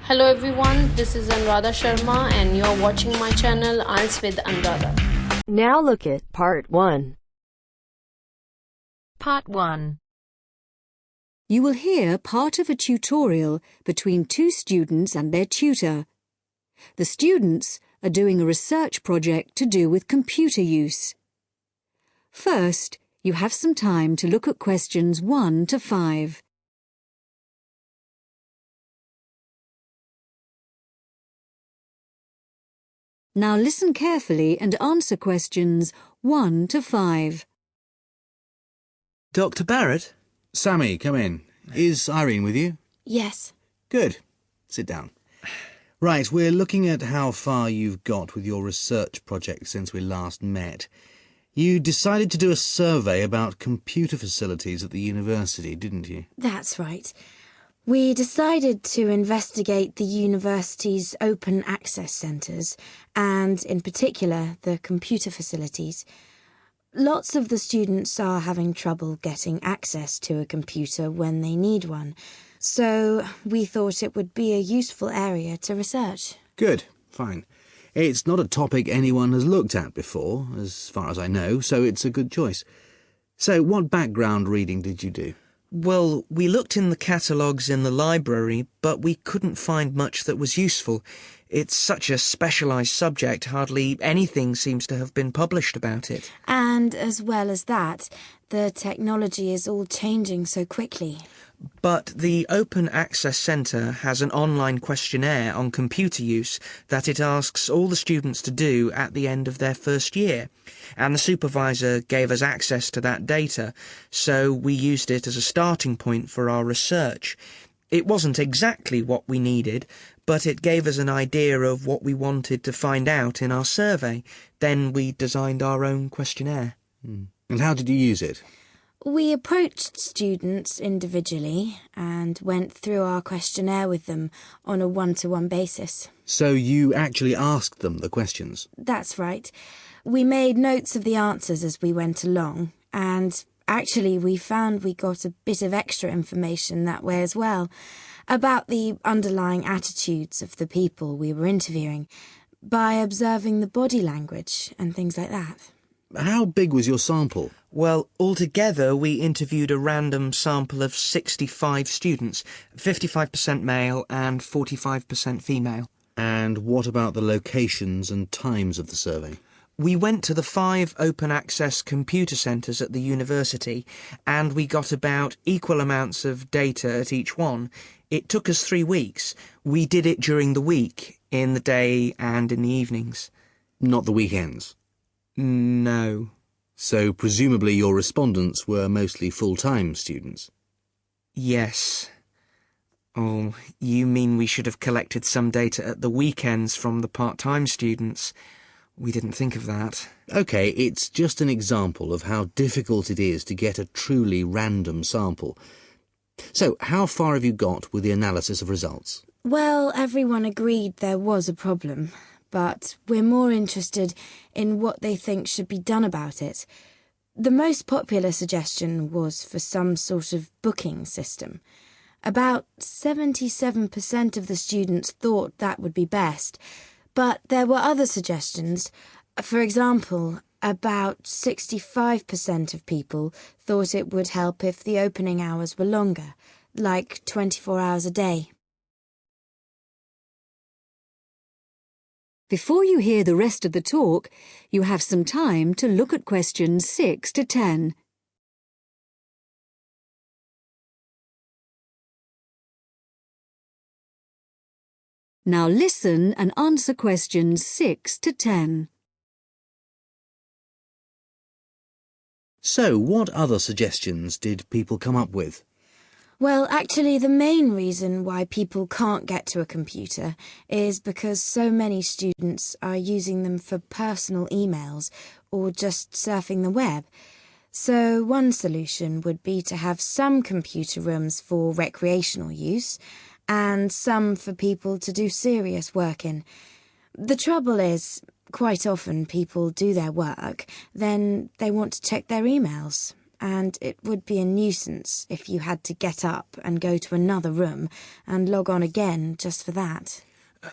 Hello everyone, this is Anuradha Sharma and you're watching my channel IELTS with Anuradha. Now look at Part 1. Part 1. You will hear part of a tutorial between two students and their tutor. The students are doing a research project to do with computer use. First, you have some time to look at questions 1 to 5. Now listen carefully and answer questions 1 to 5. Dr. Barrett? Sami, come in. Is Irene with you? Yes. Good. Sit down. Right, we're looking at how far you've got with your research project since we last met. You decided to do a survey about computer facilities at the university, didn't you? That's right. We decided to investigate the university's open access centres and, in particular, the computer facilities. Lots of the students are having trouble getting access to a computer when they need one, so we thought it would be a useful area to research. Good. Fine. It's not a topic anyone has looked at before, as far as I know, so it's a good choice. So, what background reading did you do? Well, we looked in the catalogues in the library, but we couldn't find much that was useful. It's such a specialised subject, hardly anything seems to have been published about it. And as well as that, the technology is all changing so quickly. But the Open Access Centre has an online questionnaire on computer use that it asks all the students to do at the end of their first year, and the supervisor gave us access to that data, so we used it as a starting point for our research. It wasn't exactly what we needed, but it gave us an idea of what we wanted to find out in our survey. Then we designed our own questionnaire. And how did you use it? We approached students individually and went through our questionnaire with them on a one-to-one basis. So you actually asked them the questions? That's right. We made notes of the answers as we went along, and actually we found we got a bit of extra information that way as well, about the underlying attitudes of the people we were interviewing, by observing the body language and things like that. How big was your sample? Well, altogether we interviewed a random sample of 65 students, 55% male and 45% female. And what about the locations and times of the survey? We went to the 5 open access computer centres at the university and we got about equal amounts of data at each one. It took us 3 weeks. We did it during the week, in the day and in the evenings. Not the weekends? No. So presumably your respondents were mostly full-time students? Yes. Oh, you mean we should have collected some data at the weekends from the part-time students? We didn't think of that. OK, it's just an example of how difficult it is to get a truly random sample. So, how far have you got with the analysis of results? Well, everyone agreed there was a problem, but we're more interested in what they think should be done about it. The most popular suggestion was for some sort of booking system. About 77% of the students thought that would be best, but there were other suggestions. For example, about 65% of people thought it would help if the opening hours were longer, like 24 hours a day. Before you hear the rest of the talk, you have some time to look at questions 6 to 10. Now listen and answer questions 6 to 10. So, what other suggestions did people come up with? Well, actually, the main reason why people can't get to a computer is because so many students are using them for personal emails or just surfing the web. So one solution would be to have some computer rooms for recreational use and some for people to do serious work in. The trouble is, quite often people do their work, then they want to check their emails. and it would be a nuisance if you had to get up and go to another room and log on again just for that.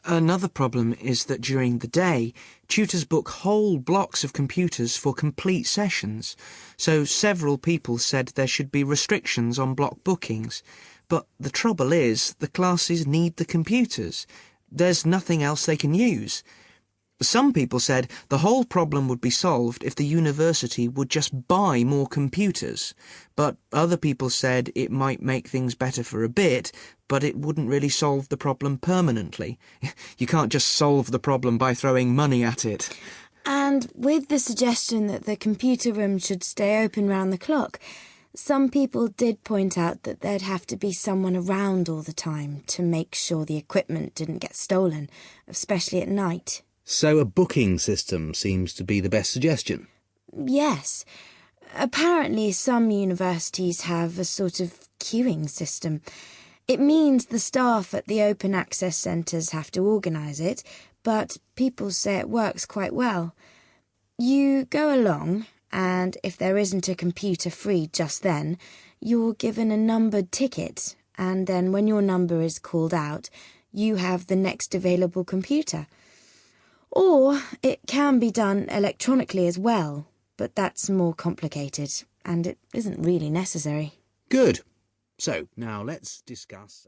Another problem is that during the day, tutors book whole blocks of computers for complete sessions, so several people said there should be restrictions on block bookings. But the trouble is, the classes need the computers. There's nothing else they can use. Some people said the whole problem would be solved if the university would just buy more computers, but other people said it might make things better for a bit, but it wouldn't really solve the problem permanently. You can't just solve the problem by throwing money at it. And with the suggestion that the computer room should stay open round the clock, some people did point out that there'd have to be someone around all the time to make sure the equipment didn't get stolen, especially at night. So a booking system seems to be the best suggestion. Yes. Apparently some universities have a sort of queuing system. It means the staff at the open access centres have to organise it, but people say it works quite well. You go along, and if there isn't a computer free just then, you're given a numbered ticket, and then when your number is called out, you have the next available computer. Or it can be done electronically as well, but that's more complicated, and it isn't really necessary. Good. So, now let's discuss...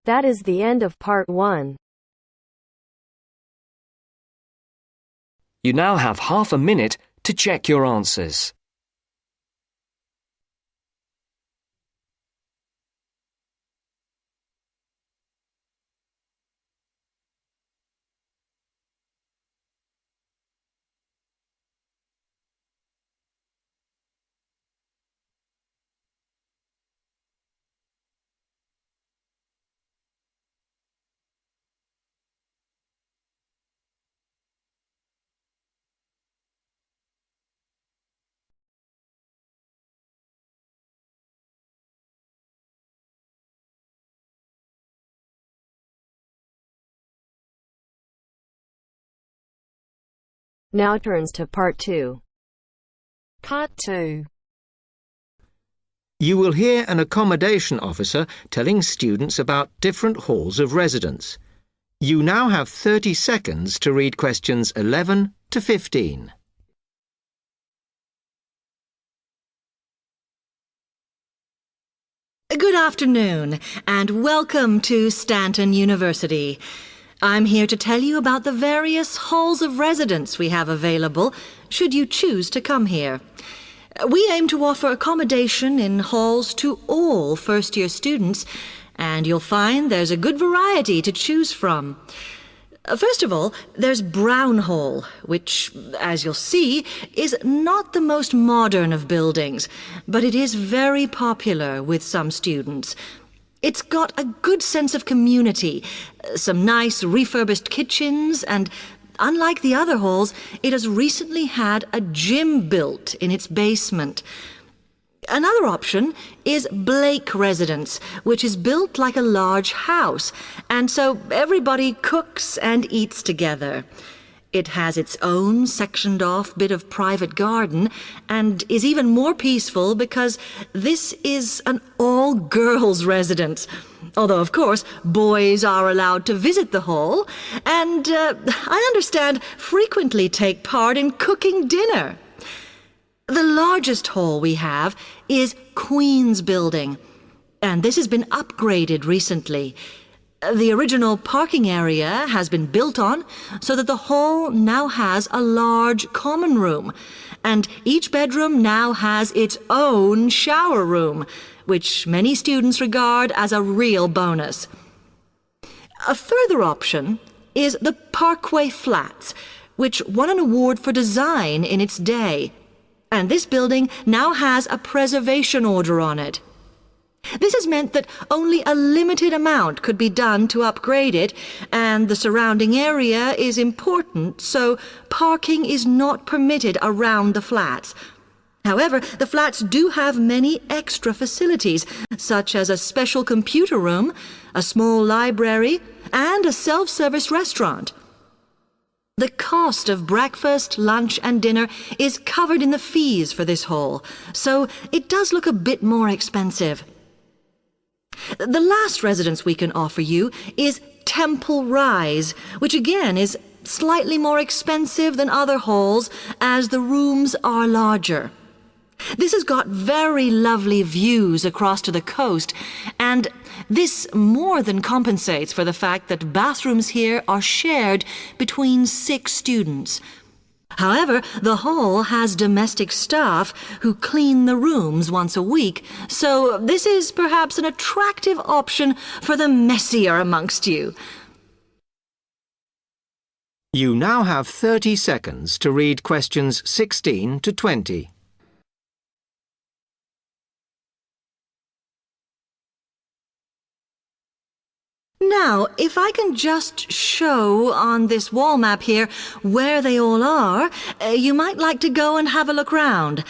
That is the end of part 1. You now have half a minute to check your answers. Now turns to part 2. Part 2. You will hear an accommodation officer telling students about different halls of residence. You now have 30 seconds to read questions 11 to 15. Good afternoon, and welcome to Stanton University. I'm here to tell you about the various halls of residence we have available, should you choose to come here. We aim to offer accommodation in halls to all first-year students, and you'll find there's a good variety to choose from. First of all, there's Brown Hall, which, as you'll see, is not the most modern of buildings, but it is very popular with some students. It's got a good sense of community, some nice refurbished kitchens, and unlike the other halls, it has recently had a gym built in its basement. Another option is Blake Residence, which is built like a large house, and so everybody cooks and eats together. It has its own sectioned-off bit of private garden and is even more peaceful because this is an all-girls residence. Although, of course, boys are allowed to visit the hall and, I understand, frequently take part in cooking dinner. The largest hall we have is Queen's Building, and this has been upgraded recently. The original parking area has been built on so that the hall now has a large common room, and each bedroom now has its own shower room, which many students regard as a real bonus. A further option is the Parkway Flats, which won an award for design in its day, and this building now has a preservation order on it. This has meant that only a limited amount could be done to upgrade it, and the surrounding area is important, so parking is not permitted around the flats. However, the flats do have many extra facilities, such as a special computer room, a small library, and a self-service restaurant. The cost of breakfast, lunch and dinner is covered in the fees for this hall, so it does look a bit more expensive. The last residence we can offer you is Temple Rise, which again is slightly more expensive than other halls as the rooms are larger. This has got very lovely views across to the coast, and this more than compensates for the fact that bathrooms here are shared between 6 students. However, the hall has domestic staff who clean the rooms once a week, so this is perhaps an attractive option for the messier amongst you. You now have 30 seconds to read questions 16 to 20. Now, if I can just show on this wall map here where they all are, you might like to go and have a look round.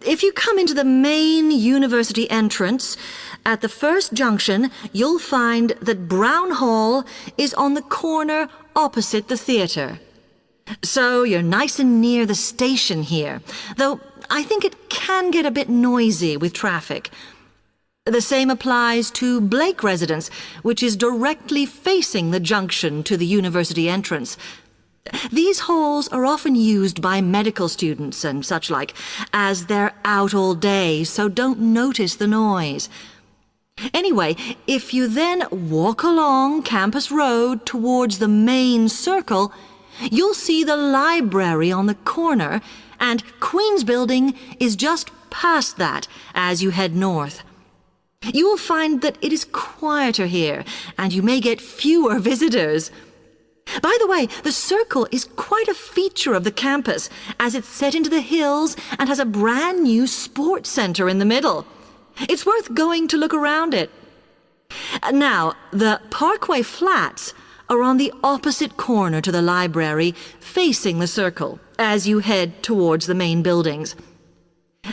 If you come into the main university entrance, at the first junction, you'll find that Brown Hall is on the corner opposite the theatre. So you're nice and near the station here, though I think it can get a bit noisy with traffic. The same applies to Blake Residence, which is directly facing the junction to the university entrance. These halls are often used by medical students and such like, as they're out all day, so don't notice the noise. Anyway, if you then walk along Campus Road towards the main circle, you'll see the library on the corner, and Queen's Building is just past that as you head north. You will find that it is quieter here, and you may get fewer visitors. By the way, the circle is quite a feature of the campus, as it's set into the hills and has a brand new sports center in the middle. It's worth going to look around it. Now, the Parkway Flats are on the opposite corner to the library, facing the circle, as you head towards the main buildings.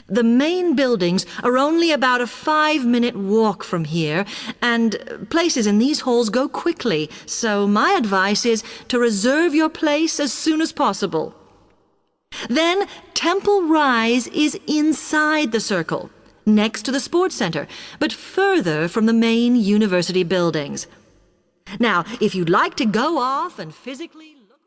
The main buildings are only about a 5-minute walk from here, and places in these halls go quickly, so my advice is to reserve your place as soon as possible. Then Temple Rise is inside the circle, next to the sports center, but further from the main university buildings. Now, if you'd like to go off and physically look...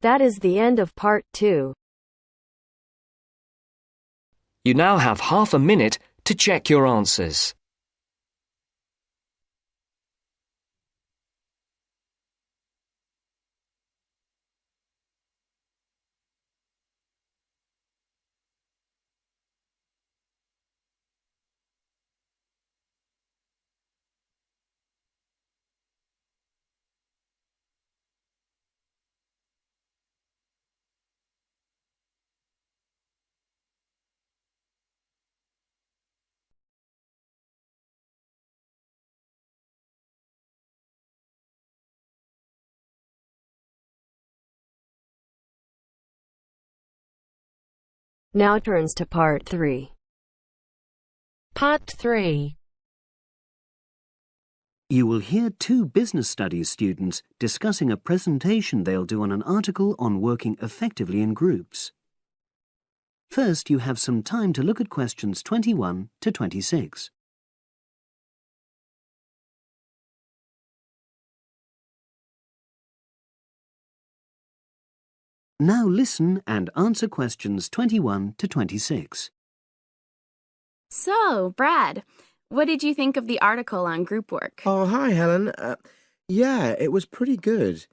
That is the end of part 2. You now have half a minute to check your answers. Now turns to part 3. Part 3. You will hear 2 business studies students discussing a presentation they'll do on an article on working effectively in groups. First, you have some time to look at questions 21 to 26. Now listen and answer questions 21 to 26. So, Brad, what did you think of the article on group work? Oh, hi, Helen. Yeah, it was pretty good,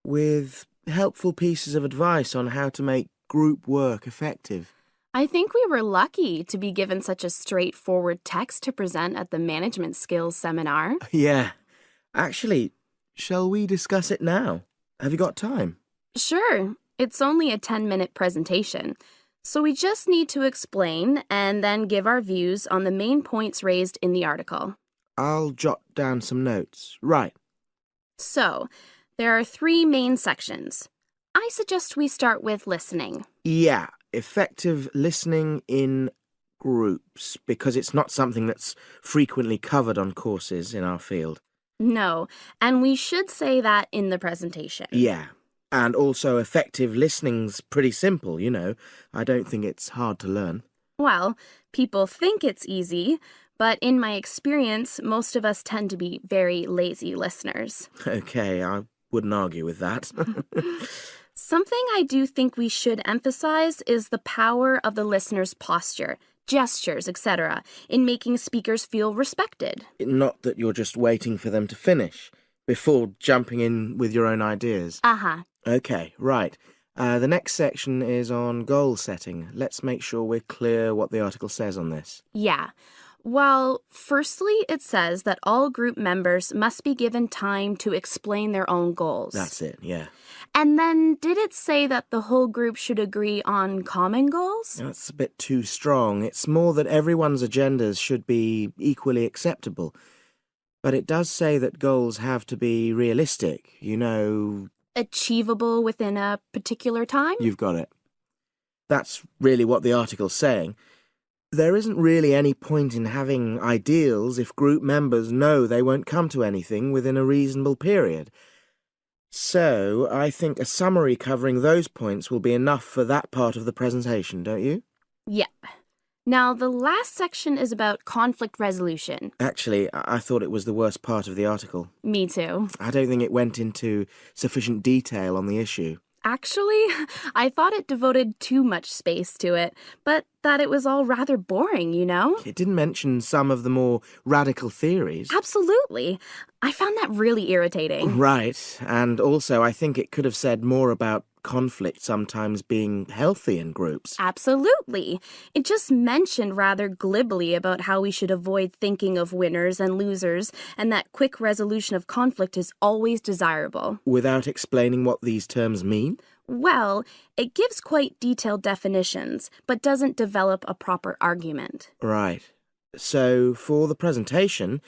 with helpful pieces of advice on how to make group work effective. I think we were lucky to be given such a straightforward text to present at the management skills seminar. Yeah. Actually, shall we discuss it now? Have you got time? Sure. It's only a 10-minute presentation, so we just need to explain and then give our views on the main points raised in the article. I'll jot down some notes. Right. So, there are 3 main sections. I suggest we start with listening. Yeah, effective listening in groups, because it's not something that's frequently covered on courses in our field. No, and we should say that in the presentation. Yeah, and also effective listening's pretty simple, you know. I don't think it's hard to learn. Well, people think it's easy, but in my experience, most of us tend to be very lazy listeners. Okay, I wouldn't argue with that. Something I do think we should emphasize is the power of the listener's posture, gestures, etc., in making speakers feel respected. Not that you're just waiting for them to finish before jumping in with your own ideas. Uh-huh. Okay, right. The next section is on goal setting. Let's make sure we're clear what the article says on this. Yeah. Well, firstly, it says that all group members must be given time to explain their own goals. That's it, yeah. And then did it say that the whole group should agree on common goals? That's a bit too strong. It's more that everyone's agendas should be equally acceptable. But it does say that goals have to be realistic, you know. Achievable within a particular time? You've got it. That's really what the article's saying. There isn't really any point in having ideals if group members know they won't come to anything within a reasonable period. So, I think a summary covering those points will be enough for that part of the presentation, don't you? Yep. Now, the last section is about conflict resolution. Actually, I thought it was the worst part of the article. Me too. I don't think it went into sufficient detail on the issue. Actually, I thought it devoted too much space to it, but that it was all rather boring, you know? It didn't mention some of the more radical theories. Absolutely. I found that really irritating. Right, and also I think it could have said more about conflict sometimes being healthy in groups. Absolutely. It just mentioned rather glibly about how we should avoid thinking of winners and losers, and that quick resolution of conflict is always desirable. Without explaining what these terms mean? Well, it gives quite detailed definitions, but doesn't develop a proper argument. Right. So, for the presentation,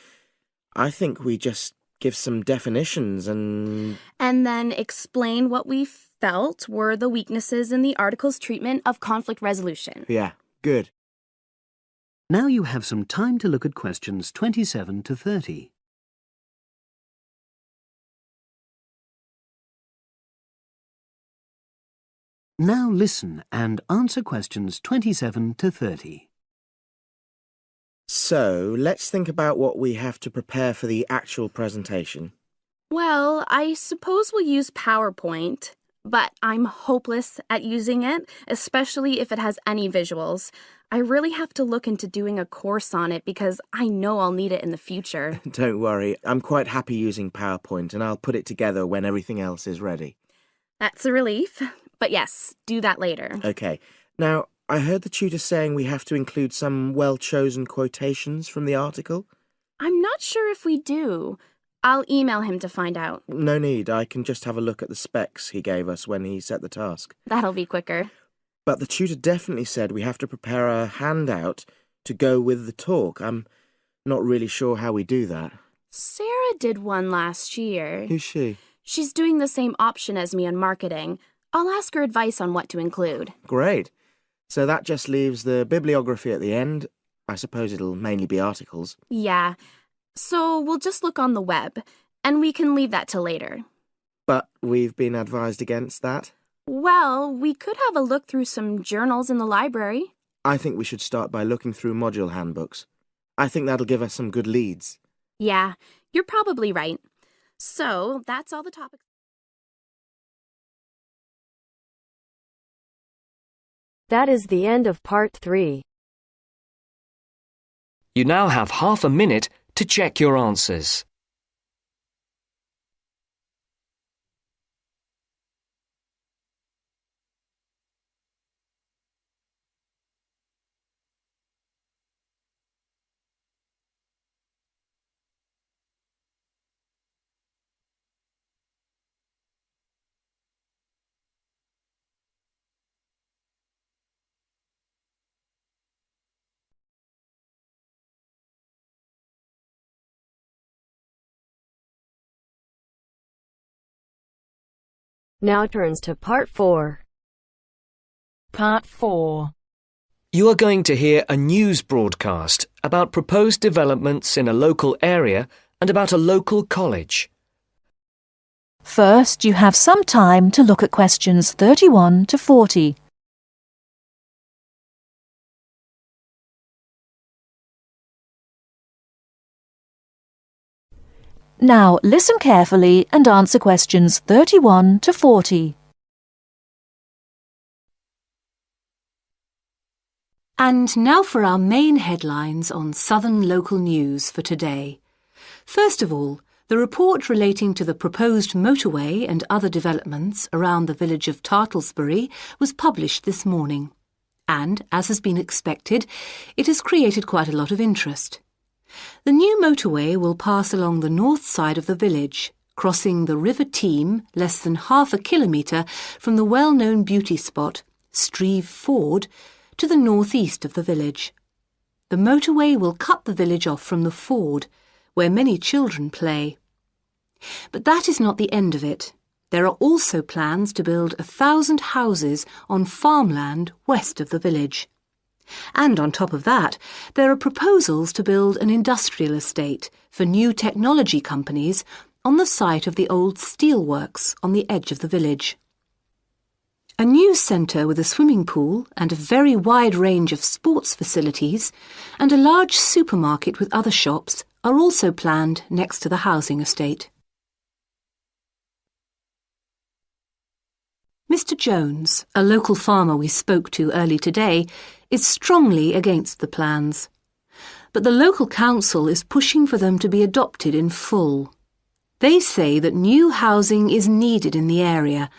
I think we just give some definitions and then explain what we felt were the weaknesses in the article's treatment of conflict resolution. Yeah, good. Now you have some time to look at questions 27 to 30. Now listen and answer questions 27 to 30. So, let's think about what we have to prepare for the actual presentation. Well, I suppose we'll use PowerPoint, but I'm hopeless at using it, especially if it has any visuals. I really have to look into doing a course on it because I know I'll need it in the future. Don't worry, I'm quite happy using PowerPoint and I'll put it together when everything else is ready. That's a relief. But yes, do that later. Okay. Now, I heard the tutor saying we have to include some well-chosen quotations from the article. I'm not sure if we do. I'll email him to find out. No need. I can just have a look at the specs he gave us when he set the task. That'll be quicker. But the tutor definitely said we have to prepare a handout to go with the talk. I'm not really sure how we do that. Sarah did one last year. Who's she? She's doing the same option as me on marketing. I'll ask her advice on what to include. Great. So that just leaves the bibliography at the end. I suppose it'll mainly be articles. Yeah. So we'll just look on the web, and we can leave that till later. But we've been advised against that? Well, we could have a look through some journals in the library. I think we should start by looking through module handbooks. I think that'll give us some good leads. Yeah, you're probably right. So that's all the topics. That is the end of part 3. You now have half a minute to check your answers. Now turns to part 4. Part 4. You are going to hear a news broadcast about proposed developments in a local area and about a local college. First, you have some time to look at questions 31 to 40. Now, listen carefully and answer questions 31 to 40. And now for our main headlines on Southern local news for today. First of all, the report relating to the proposed motorway and other developments around the village of Tartlesbury was published this morning. And, as has been expected, it has created quite a lot of interest. The new motorway will pass along the north side of the village, crossing the River Team less than half a kilometre from the well-known beauty spot, Streve Ford, to the northeast of the village. The motorway will cut the village off from the ford, where many children play. But that is not the end of it. There are also plans to build 1,000 houses on farmland west of the village. And on top of that, there are proposals to build an industrial estate for new technology companies on the site of the old steelworks on the edge of the village. A news centre with a swimming pool and a very wide range of sports facilities and a large supermarket with other shops are also planned next to the housing estate. Mr. Jones, a local farmer we spoke to early today, is strongly against the plans. But the local council is pushing for them to be adopted in full. They say that new housing is needed in the area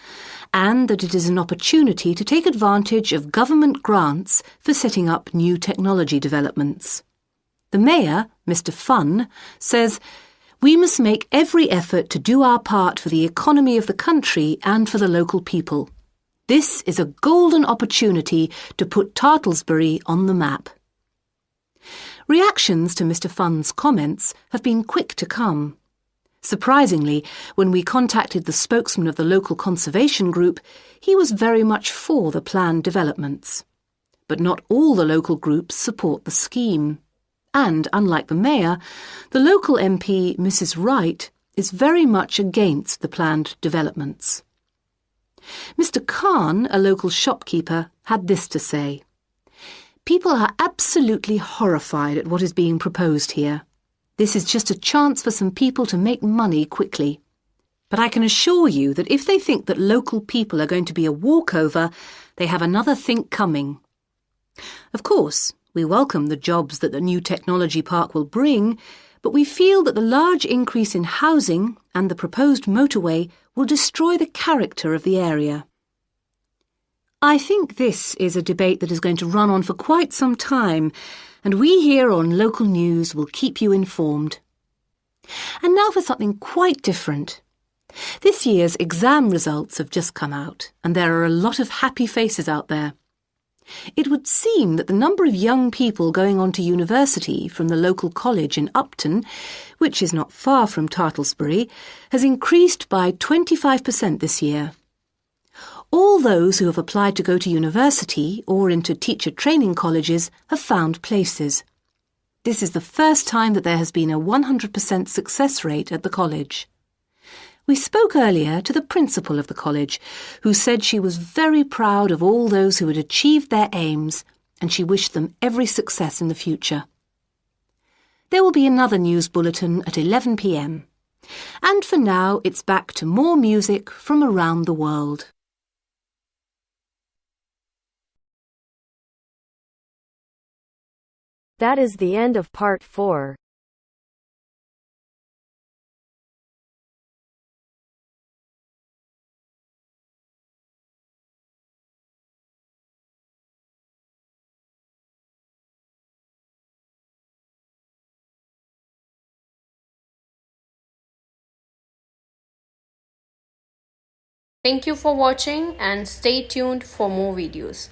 and that it is an opportunity to take advantage of government grants for setting up new technology developments. The Mayor, Mr. Funn, says, "We must make every effort to do our part for the economy of the country and for the local people. This is a golden opportunity to put Tartlesbury on the map." Reactions to Mr. Funn's comments have been quick to come. Surprisingly, when we contacted the spokesman of the local conservation group, he was very much for the planned developments. But not all the local groups support the scheme. And, unlike the Mayor, the local MP, Mrs. Wright, is very much against the planned developments. Mr. Khan, a local shopkeeper, had this to say: "People are absolutely horrified at what is being proposed here. This is just a chance for some people to make money quickly. But I can assure you that if they think that local people are going to be a walkover, they have another think coming. Of course, we welcome the jobs that the new technology park will bring, but we feel that the large increase in housing and the proposed motorway will destroy the character of the area." I think this is a debate that is going to run on for quite some time, and we here on Local News will keep you informed. And now for something quite different. This year's exam results have just come out, and there are a lot of happy faces out there. It would seem that the number of young people going on to university from the local college in Upton, which is not far from Tartlesbury, has increased by 25% this year. All those who have applied to go to university or into teacher training colleges have found places. This is the first time that there has been a 100% success rate at the college. We spoke earlier to the principal of the college, who said she was very proud of all those who had achieved their aims, and she wished them every success in the future. There will be another news bulletin at 11 p.m. And for now, it's back to more music from around the world. That is the end of part 4. Thank you for watching and stay tuned for more videos.